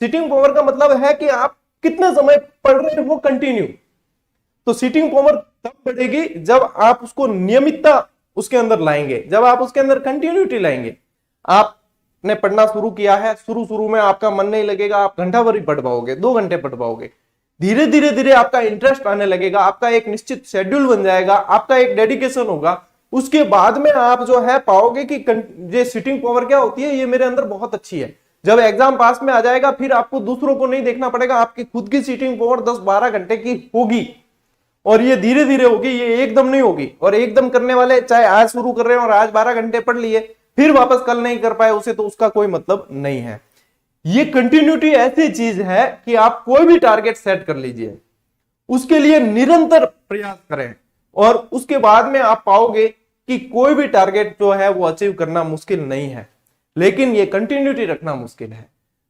Sitting power का मतलब है कि आप कितने समय पढ़ रहे हो कंटिन्यू। तो सिटिंग पावर तब बढ़ेगी जब आप उसको नियमितता उसके अंदर लाएंगे, जब आप उसके अंदर कंटिन्यूटी लाएंगे। आपने पढ़ना शुरू किया है, शुरू शुरू में आपका मन नहीं लगेगा, आप घंटा भर ही पढ़ पाओगे, 2 घंटे पढ़ पाओगे। धीरे धीरे धीरे आपका इंटरेस्ट आने लगेगा, आपका एक निश्चित शेड्यूल बन जाएगा, आपका एक डेडिकेशन होगा। उसके बाद में आप जो है पाओगे कि ये सिटिंग पावर क्या होती है, ये मेरे अंदर बहुत अच्छी है। जब एग्जाम पास में आ जाएगा, फिर आपको दूसरों को नहीं देखना पड़ेगा, आपकी खुद की सिटिंग पावर 10-12 घंटे की होगी। और ये धीरे धीरे होगी, ये एकदम नहीं होगी। और एकदम करने वाले चाहे आज शुरू कर रहे हैं और आज 12 घंटे पढ़ लिए, फिर वापस कल नहीं कर पाए उसे, तो उसका कोई मतलब नहीं है। ये कंटिन्यूटी ऐसी चीज है कि आप कोई भी टारगेट सेट कर लीजिए, उसके लिए निरंतर प्रयास करें, और उसके बाद में आप पाओगे कि कोई भी टारगेट जो है वो अचीव करना मुश्किल नहीं है, लेकिन ये कंटिन्यूटी रखना मुश्किल है।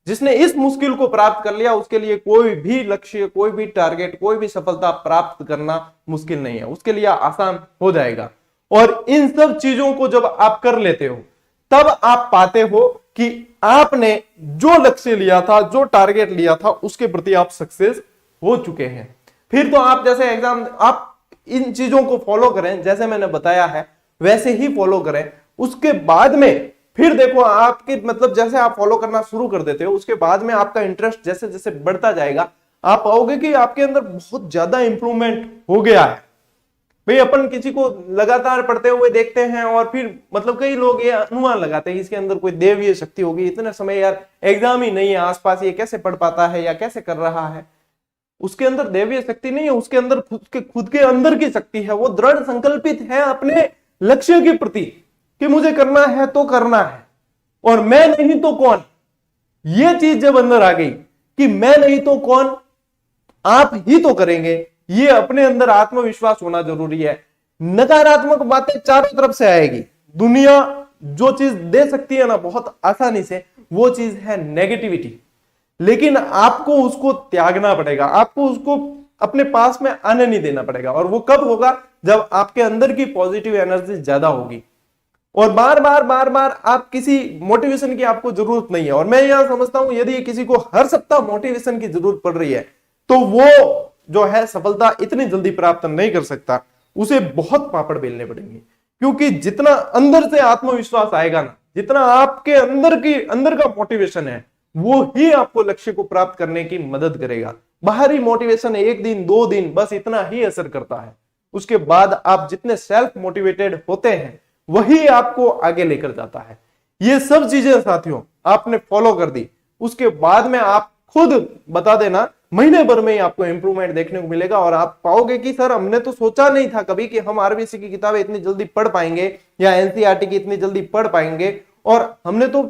जिसने इस मुश्किल को प्राप्त कर लिया, उसके लिए कोई भी लक्ष्य, कोई भी टारगेट, कोई भी सफलता प्राप्त करना मुश्किल नहीं है, उसके लिए आसान हो जाएगा। और इन सब चीजों को जब आप कर लेते हो, तब आप पाते हो कि आपने जो लक्ष्य लिया था, जो टारगेट लिया था, उसके प्रति आप सक्सेस हो चुके हैं। फिर तो आप जैसे एग्जाम, आप इन चीजों को फॉलो करें, जैसे मैंने बताया है वैसे ही फॉलो करें। उसके बाद में फिर देखो आपके मतलब जैसे आप फॉलो करना शुरू कर देते हो, उसके बाद में आपका इंटरेस्ट जैसे जैसे बढ़ता जाएगा, आप पाओगे कि आपके अंदर बहुत ज्यादा इंप्रूवमेंट हो गया है। भाई अपन किसी को लगातार पढ़ते हुए देखते हैं, और फिर मतलब कई लोग ये अनुमान लगाते हैं इसके अंदर कोई देवीय शक्ति होगी, इतने समय यार एग्जाम ही नहीं है आसपास, ये कैसे पढ़ पाता है या कैसे कर रहा है। उसके अंदर देवीय शक्ति नहीं है, उसके अंदर खुद के अंदर की शक्ति है। वो दृढ़ संकल्पित है अपने लक्ष्य के प्रति कि मुझे करना है तो करना है, और मैं नहीं तो कौन। ये चीज जब अंदर आ गई कि मैं नहीं तो कौन, आप ही तो करेंगे, ये अपने अंदर आत्मविश्वास होना जरूरी है। नकारात्मक बातें चारों तरफ से आएगी। दुनिया जो चीज दे सकती है ना बहुत आसानी से, वो चीज है नेगेटिविटी। लेकिन आपको उसको त्यागना पड़ेगा, आपको उसको अपने पास में आने नहीं देना पड़ेगा। और वो कब होगा? जब आपके अंदर की पॉजिटिव एनर्जी ज्यादा होगी। और बार बार आप किसी मोटिवेशन की आपको जरूरत नहीं है। और मैं यहां समझता हूं यदि किसी को हर सप्ताह मोटिवेशन की जरूरत पड़ रही है, तो वो जो है सफलता इतनी जल्दी प्राप्त नहीं कर सकता, उसे बहुत पापड़ बेलने पड़ेंगे। क्योंकि जितना अंदर से आत्मविश्वास आएगा ना, जितना आपके अंदर का मोटिवेशन है, वो ही आपको लक्ष्य को प्राप्त करने की मदद करेगा। बाहरी मोटिवेशन 1 दिन 2 दिन बस इतना ही असर करता है। उसके बाद आप जितने सेल्फ मोटिवेटेड होते हैं, वही आपको आगे लेकर जाता है। ये सब चीजें साथियों आपने फॉलो कर दी, उसके बाद में आप खुद बता देना, महीने भर में ही आपको इंप्रूवमेंट देखने को मिलेगा। और आप पाओगे कि सर हमने तो सोचा नहीं था कभी कि हम आरबीसी की किताबें इतनी जल्दी पढ़ पाएंगे, या एनसीईआरटी की इतनी जल्दी पढ़ पाएंगे, और हमने तो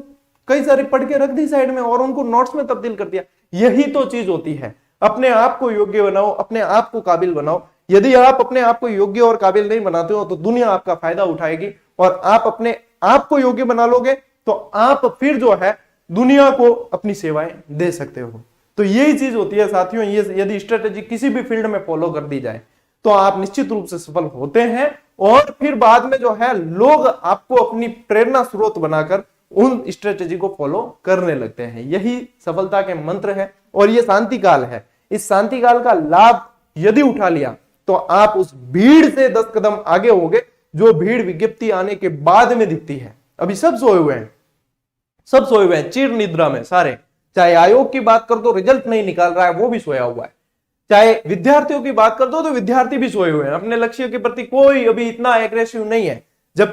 कई सारी पढ़ के रख दी साइड में और उनको नोट्स में तब्दील कर दिया। यही तो चीज होती है। अपने आप को योग्य बनाओ, अपने आप को काबिल बनाओ। यदि आप अपने आप को योग्य और काबिल नहीं बनाते हो, तो दुनिया आपका फायदा उठाएगी। और आप अपने आप को योग्य बना लोगे, तो आप फिर जो है दुनिया को अपनी सेवाएं दे सकते हो। तो यही चीज होती है साथियों। ये यदि स्ट्रेटेजी किसी भी फील्ड में फॉलो कर दी जाए, तो आप निश्चित रूप से सफल होते हैं। और फिर बाद में जो है लोग आपको अपनी प्रेरणा स्रोत बनाकर उन स्ट्रेटेजी को फॉलो करने लगते हैं। यही सफलता के मंत्र है। और ये शांति काल है। इस शांति काल का लाभ यदि उठा लिया, तो आप उस भीड़ से 10 कदम आगे होंगे, जो भीड़ विज्ञप्ति आने के बाद में दिखती है। अभी सब सोए हुए हैं, सब सोए हुए हैं चिर निद्रा में सारे। चाहे आयोग की बात कर दो, रिजल्ट नहीं निकाल रहा है, वो भी सोया हुआ है। चाहे विद्यार्थियों की बात कर दो, तो विद्यार्थी भी सोए हुए हैं। अपने लक्ष्य के प्रति कोई अभी इतना एग्रेसिव नहीं है। जबकि